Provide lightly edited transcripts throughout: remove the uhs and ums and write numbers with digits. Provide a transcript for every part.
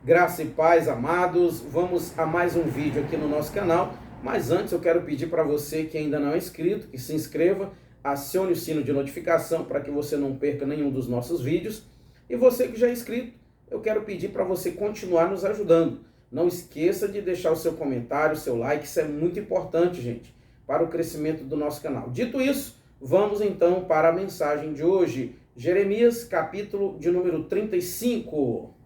Graça e paz, amados. Vamos a mais um vídeo aqui no nosso canal. Mas antes eu quero pedir para você que ainda não é inscrito, que se inscreva, acione o sino de notificação para que você não perca nenhum dos nossos vídeos. E você que já é inscrito, eu quero pedir para você continuar nos ajudando. Não esqueça de deixar o seu comentário, o seu like, isso é muito importante, gente, para o crescimento do nosso canal. Dito isso, vamos então para a mensagem de hoje. Jeremias, capítulo de número 35.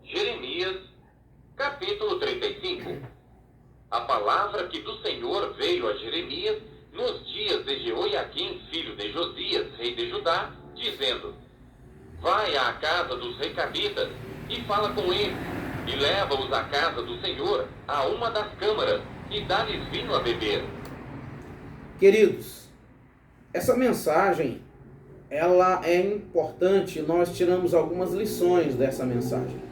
Jeremias, capítulo 35. A palavra que do Senhor veio a Jeremias nos dias de Jeoiaquim, filho de Josias, rei de Judá, dizendo: Vai à casa dos recabitas e fala com eles, e leva-os à casa do Senhor, a uma das câmaras, e dá-lhes vinho a beber. Queridos, essa mensagem, ela é importante, nós tiramos algumas lições dessa mensagem.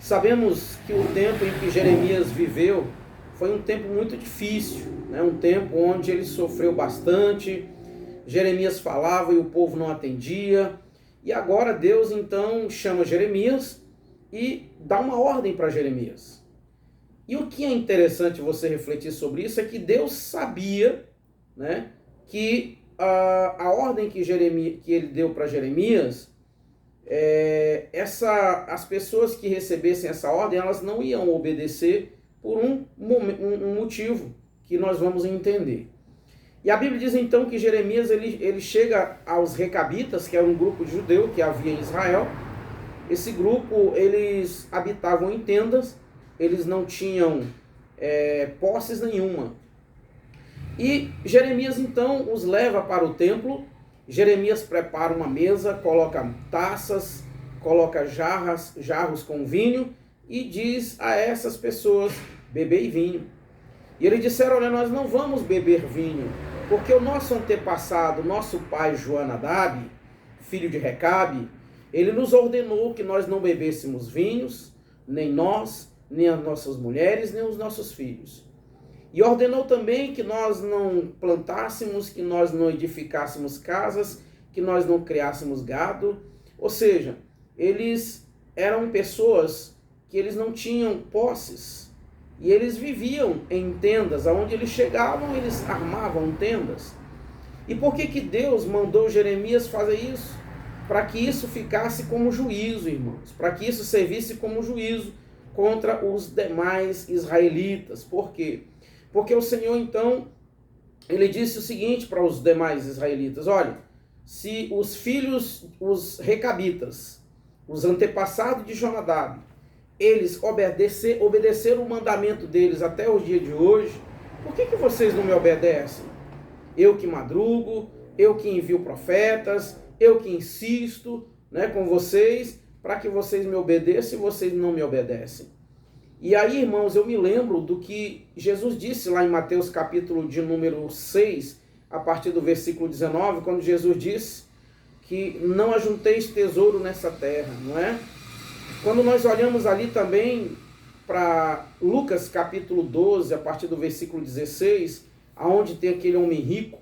Sabemos que o tempo em que Jeremias viveu foi um tempo muito difícil, né? Um tempo onde ele sofreu bastante. Jeremias falava e o povo não atendia. E agora Deus então chama Jeremias e dá uma ordem para Jeremias. E o que é interessante você refletir sobre isso é que Deus sabia, né, que a ordem que ele deu para Jeremias, as pessoas que recebessem essa ordem, elas não iam obedecer por um motivo que nós vamos entender. E a Bíblia diz então que Jeremias ele chega aos recabitas, que era um grupo de judeu que havia em Israel. Esse grupo, eles habitavam em tendas, eles não tinham posses nenhuma. E Jeremias então os leva para o templo. Jeremias prepara uma mesa, coloca taças, coloca jarros com vinho e diz a essas pessoas: bebei vinho. E eles disseram: olha, nós não vamos beber vinho, porque o nosso antepassado, nosso pai Joanadab, filho de Recabe, ele nos ordenou que nós não bebêssemos vinhos, nem nós, nem as nossas mulheres, nem os nossos filhos. E ordenou também que nós não plantássemos, que nós não edificássemos casas, que nós não criássemos gado. Ou seja, eles eram pessoas que eles não tinham posses. E eles viviam em tendas, aonde eles chegavam, eles armavam tendas. E por que Deus mandou Jeremias fazer isso? Para que isso ficasse como juízo, irmãos. Para que isso servisse como juízo contra os demais israelitas. Por quê? Porque o Senhor, então, ele disse o seguinte para os demais israelitas: olha, se os filhos, os recabitas, os antepassados de Jonadab, eles obedeceram o mandamento deles até o dia de hoje, por que vocês não me obedecem? Eu que madrugo, eu que envio profetas, eu que insisto, né, com vocês, para que vocês me obedeçam e vocês não me obedecem. E aí, irmãos, eu me lembro do que Jesus disse lá em Mateus capítulo de número 6, a partir do versículo 19, quando Jesus disse que não ajunteis tesouro nessa terra, não é? Quando nós olhamos ali também para Lucas capítulo 12, a partir do versículo 16, aonde tem aquele homem rico,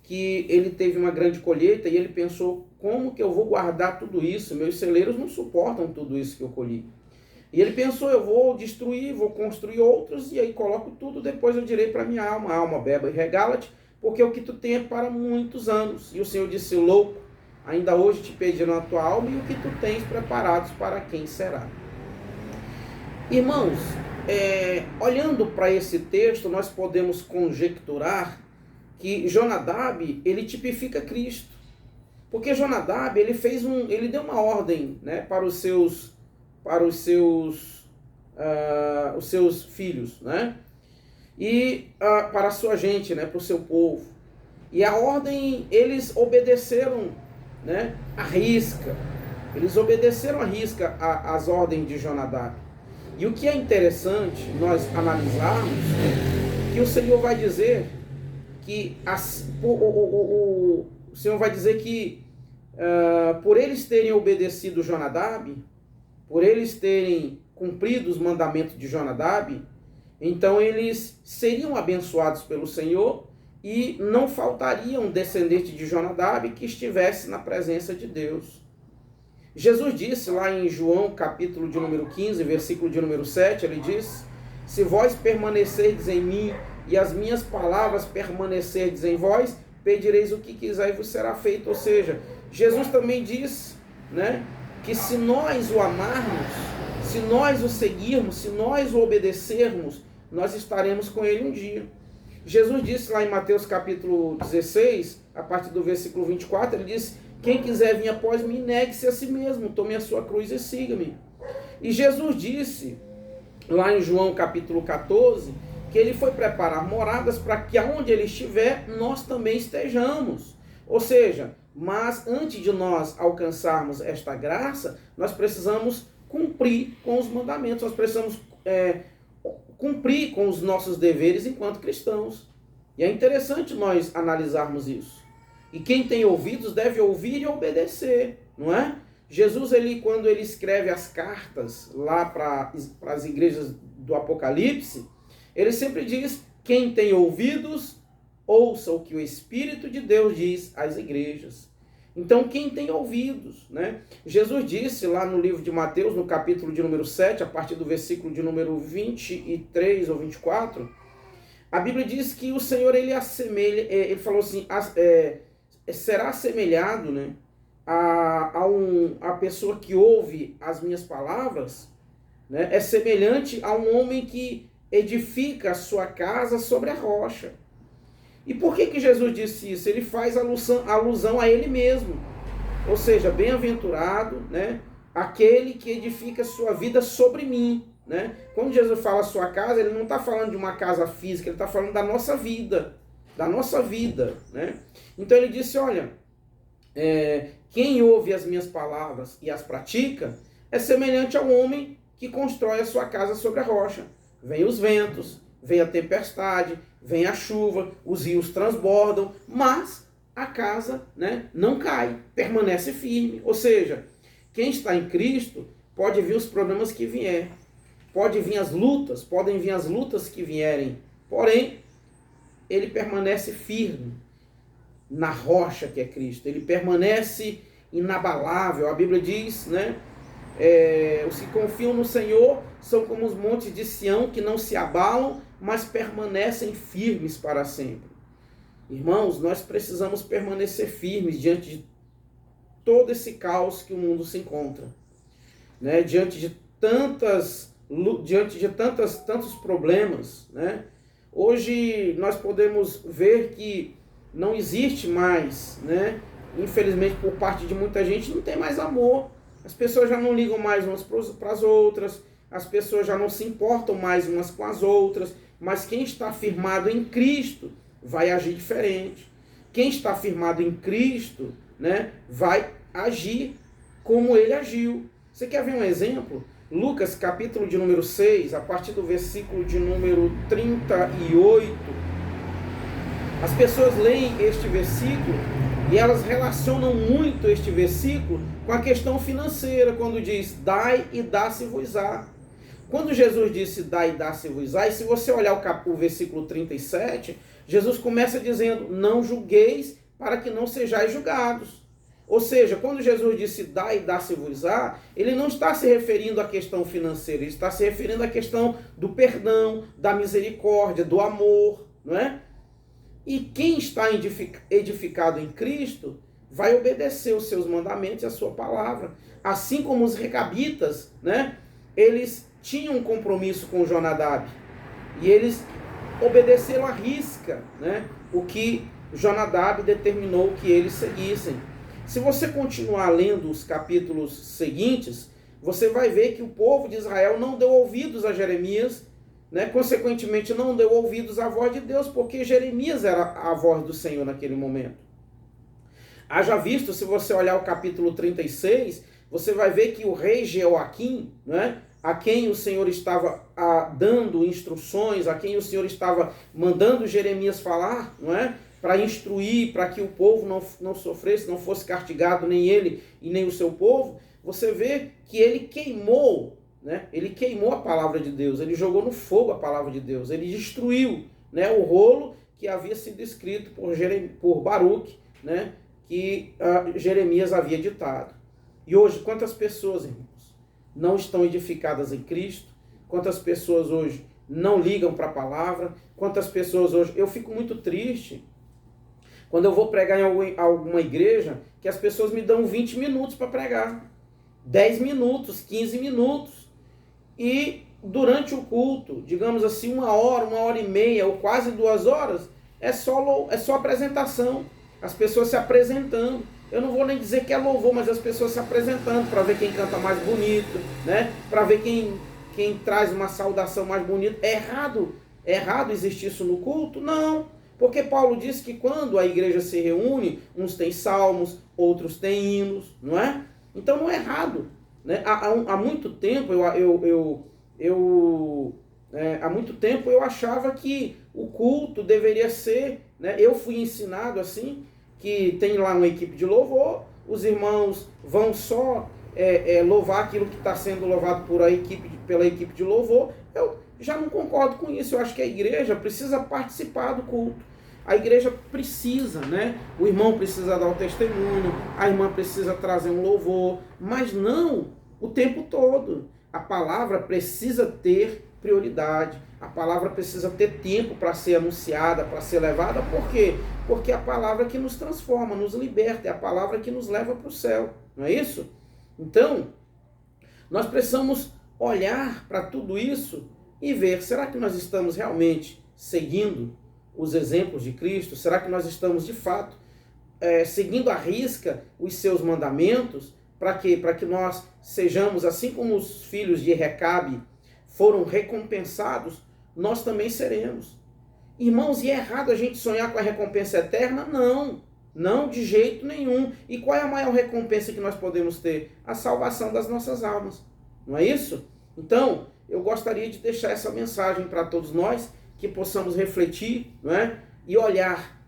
que ele teve uma grande colheita e ele pensou: como que eu vou guardar tudo isso? Meus celeiros não suportam tudo isso que eu colhi. E ele pensou: eu vou destruir, vou construir outros, e aí coloco tudo, depois eu direi para minha alma: alma, beba e regala-te, porque o que tu tem é para muitos anos. E o Senhor disse: louco, ainda hoje te pediram a tua alma, e o que tu tens preparados para quem será? Irmãos, olhando para esse texto, nós podemos conjecturar que Jonadab, ele tipifica Cristo. Porque Jonadab, ele deu uma ordem, né, para os seus filhos, né? E para a sua gente, né, para o seu povo. E a ordem, eles obedeceram, né, à risca. Eles obedeceram à risca as ordens de Jonadab. E o que é interessante nós analisarmos, que o Senhor vai dizer que o Senhor vai dizer que por eles terem obedecido Jonadab, por eles terem cumprido os mandamentos de Jonadab, então eles seriam abençoados pelo Senhor e não faltaria um descendente de Jonadab que estivesse na presença de Deus. Jesus disse lá em João, capítulo de número 15, versículo de número 7, ele diz: se vós permanecerdes em mim e as minhas palavras permanecerdes em vós, pedireis o que quiser e vos será feito. Ou seja, Jesus também diz, né, que se nós o amarmos, se nós o seguirmos, se nós o obedecermos, nós estaremos com ele um dia. Jesus disse lá em Mateus capítulo 16, a partir do versículo 24, ele disse: quem quiser vir após mim, negue-se a si mesmo, tome a sua cruz e siga-me. E Jesus disse lá em João capítulo 14, que ele foi preparar moradas para que aonde ele estiver, nós também estejamos. Ou seja, mas antes de nós alcançarmos esta graça, nós precisamos cumprir com os mandamentos, nós precisamos cumprir com os nossos deveres enquanto cristãos. E é interessante nós analisarmos isso. E quem tem ouvidos deve ouvir e obedecer, não é? Jesus, quando ele escreve as cartas lá para as igrejas do Apocalipse, ele sempre diz: quem tem ouvidos, ouça o que o Espírito de Deus diz às igrejas. Então, quem tem ouvidos, né? Jesus disse lá no livro de Mateus, no capítulo de número 7, a partir do versículo de número 23 ou 24, a Bíblia diz que o Senhor, ele assemelha, ele falou assim, será assemelhado, né, a pessoa que ouve as minhas palavras, né, é semelhante a um homem que edifica a sua casa sobre a rocha. E por que Jesus disse isso? Ele faz alusão a ele mesmo. Ou seja, bem-aventurado, né, aquele que edifica sua vida sobre mim. Né? Quando Jesus fala sua casa, ele não está falando de uma casa física, ele está falando da nossa vida. Da nossa vida. Né? Então ele disse, olha, quem ouve as minhas palavras e as pratica é semelhante ao homem que constrói a sua casa sobre a rocha. Vem os ventos, vem a tempestade, vem a chuva, os rios transbordam, mas a casa, né, não cai, permanece firme. Ou seja, quem está em Cristo pode vir os problemas que vier, podem vir as lutas que vierem, porém, ele permanece firme na rocha que é Cristo, ele permanece inabalável. A Bíblia diz, né, os que confiam no Senhor são como os montes de Sião, que não se abalam, mas permanecem firmes para sempre. Irmãos, nós precisamos permanecer firmes diante de todo esse caos que o mundo se encontra, né? Diante de tantos problemas, né? Hoje nós podemos ver que não existe mais, né? Infelizmente, por parte de muita gente, não tem mais amor. As pessoas já não ligam mais umas para as outras, as pessoas já não se importam mais umas com as outras, mas quem está firmado em Cristo vai agir diferente. Quem está firmado em Cristo, né, vai agir como ele agiu. Você quer ver um exemplo? Lucas, capítulo de número 6, a partir do versículo de número 38. As pessoas leem este versículo e elas relacionam muito este versículo com a questão financeira, quando diz, dai e dá-se-vos-á. Quando Jesus disse, dai e dá-se-vos-á, e se você olhar o versículo 37, Jesus começa dizendo, não julgueis para que não sejais julgados. Ou seja, quando Jesus disse, dai e dá-se-vos-á, ele não está se referindo à questão financeira, ele está se referindo à questão do perdão, da misericórdia, do amor, não é? E quem está edificado em Cristo vai obedecer os seus mandamentos e a sua palavra. Assim como os recabitas, né? Eles tinham um compromisso com Jonadab. E eles obedeceram à risca, né? O que Jonadab determinou que eles seguissem. Se você continuar lendo os capítulos seguintes, você vai ver que o povo de Israel não deu ouvidos a Jeremias, né? Consequentemente não deu ouvidos à voz de Deus, porque Jeremias era a voz do Senhor naquele momento. Haja visto, se você olhar o capítulo 36, você vai ver que o rei Jeoaquim, né, a quem o Senhor estava dando instruções, a quem o Senhor estava mandando Jeremias falar, não é? Para instruir, para que o povo não sofresse, não fosse castigado, nem ele e nem o seu povo, você vê que ele queimou, né? Ele queimou a palavra de Deus, ele jogou no fogo a palavra de Deus, ele destruiu, né, o rolo que havia sido escrito por Baruque, né, que Jeremias havia ditado. E hoje, quantas pessoas, irmãos, não estão edificadas em Cristo? Quantas pessoas hoje não ligam para a palavra? Quantas pessoas hoje... Eu fico muito triste quando eu vou pregar em alguma igreja, que as pessoas me dão 20 minutos para pregar. 10 minutos, 15 minutos. E durante o culto, digamos assim, 1 hora e meia, ou quase 2 horas, é só apresentação. As pessoas se apresentando. Eu não vou nem dizer que é louvor, mas as pessoas se apresentando para ver quem canta mais bonito, né? Para ver quem traz uma saudação mais bonita. É errado existir isso no culto? Não. Porque Paulo diz que quando a igreja se reúne, uns têm salmos, outros têm hinos, não é? Então não é errado, né? Há muito tempo há muito tempo eu achava que o culto deveria ser, né? Eu fui ensinado assim, que tem lá uma equipe de louvor, os irmãos vão só louvar aquilo que está sendo louvado pela equipe de louvor. Eu já não concordo com isso. Eu acho que a igreja precisa participar do culto. A igreja precisa, né? O irmão precisa dar o testemunho, a irmã precisa trazer um louvor, mas não o tempo todo. A palavra precisa ter prioridade. A palavra precisa ter tempo para ser anunciada, para ser levada. Por quê? Porque é a palavra que nos transforma, nos liberta, é a palavra que nos leva para o céu. Não é isso? Então, nós precisamos olhar para tudo isso e ver, será que nós estamos realmente seguindo os exemplos de Cristo? Será que nós estamos, de fato, seguindo à risca os seus mandamentos? Para quê? Para que nós sejamos, assim como os filhos de Recabe foram recompensados, nós também seremos. Irmãos, e é errado a gente sonhar com a recompensa eterna? Não, não de jeito nenhum. E qual é a maior recompensa que nós podemos ter? A salvação das nossas almas. Não é isso? Então, eu gostaria de deixar essa mensagem para todos nós, que possamos refletir, não é? E olhar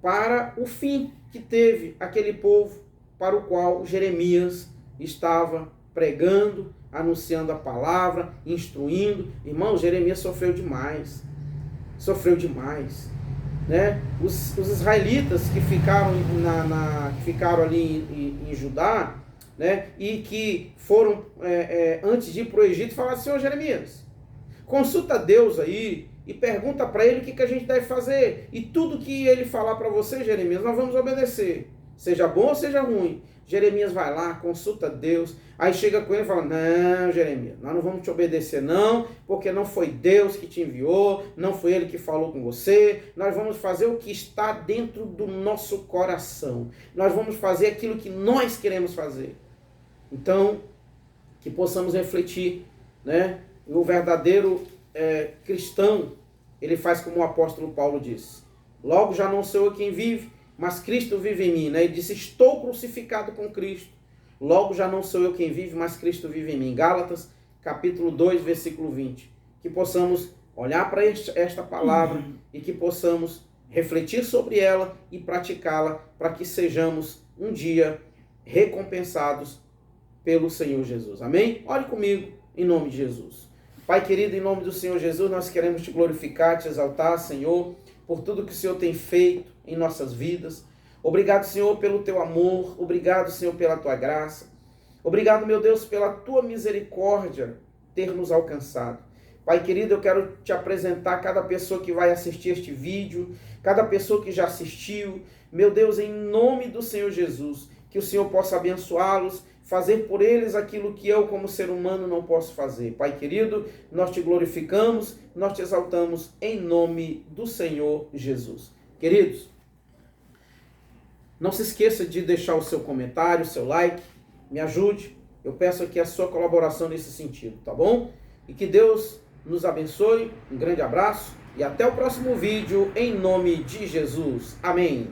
para o fim que teve aquele povo para o qual Jeremias estava pregando, anunciando a palavra, instruindo. Irmão, Jeremias sofreu demais. Sofreu demais. Né? Os israelitas que ficaram, ali em Judá, né? E que foram, antes de ir para o Egito, falaram: Senhor Jeremias, consulta Deus aí e pergunta para ele o que a gente deve fazer. E tudo que ele falar para você, Jeremias, nós vamos obedecer. Seja bom ou seja ruim. Jeremias vai lá, consulta Deus, aí chega com ele e fala: não, Jeremias, nós não vamos te obedecer não, porque não foi Deus que te enviou, não foi Ele que falou com você, nós vamos fazer o que está dentro do nosso coração, nós vamos fazer aquilo que nós queremos fazer. Então, que possamos refletir, né? O verdadeiro cristão, ele faz como o apóstolo Paulo disse: logo já não sou eu quem vive, mas Cristo vive em mim, né? Ele disse: estou crucificado com Cristo. Logo já não sou eu quem vive, mas Cristo vive em mim. Gálatas, capítulo 2, versículo 20. Que possamos olhar para esta palavra e que possamos refletir sobre ela e praticá-la, para que sejamos um dia recompensados pelo Senhor Jesus. Amém? Ore comigo, em nome de Jesus. Pai querido, em nome do Senhor Jesus, nós queremos te glorificar, te exaltar, Senhor, por tudo que o Senhor tem feito em nossas vidas. Obrigado, Senhor, pelo teu amor. Obrigado, Senhor, pela tua graça. Obrigado, meu Deus, pela tua misericórdia ter nos alcançado. Pai querido, eu quero te apresentar cada pessoa que vai assistir este vídeo, cada pessoa que já assistiu. Meu Deus, em nome do Senhor Jesus, que o Senhor possa abençoá-los, fazer por eles aquilo que eu, como ser humano, não posso fazer. Pai querido, nós te glorificamos, nós te exaltamos em nome do Senhor Jesus. Queridos, não se esqueça de deixar o seu comentário, o seu like, me ajude. Eu peço aqui a sua colaboração nesse sentido, tá bom? E que Deus nos abençoe, um grande abraço e até o próximo vídeo, em nome de Jesus. Amém.